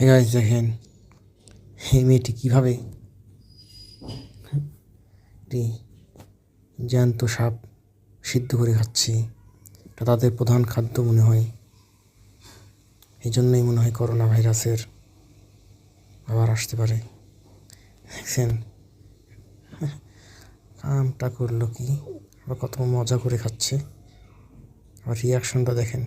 Guys দেখেন এই মেয়েটি কীভাবে জ্যান্ত সাপ সিদ্ধ করে খাচ্ছে। এটা তাদের প্রধান খাদ্য মনে হয়। এই জন্যই মনে হয় করোনা ভাইরাসের আবার আসতে পারে। দেখছেন কামটা করলো কি, আবার কত মজা করে খাচ্ছে। আর রিয়াকশনটা দেখেন।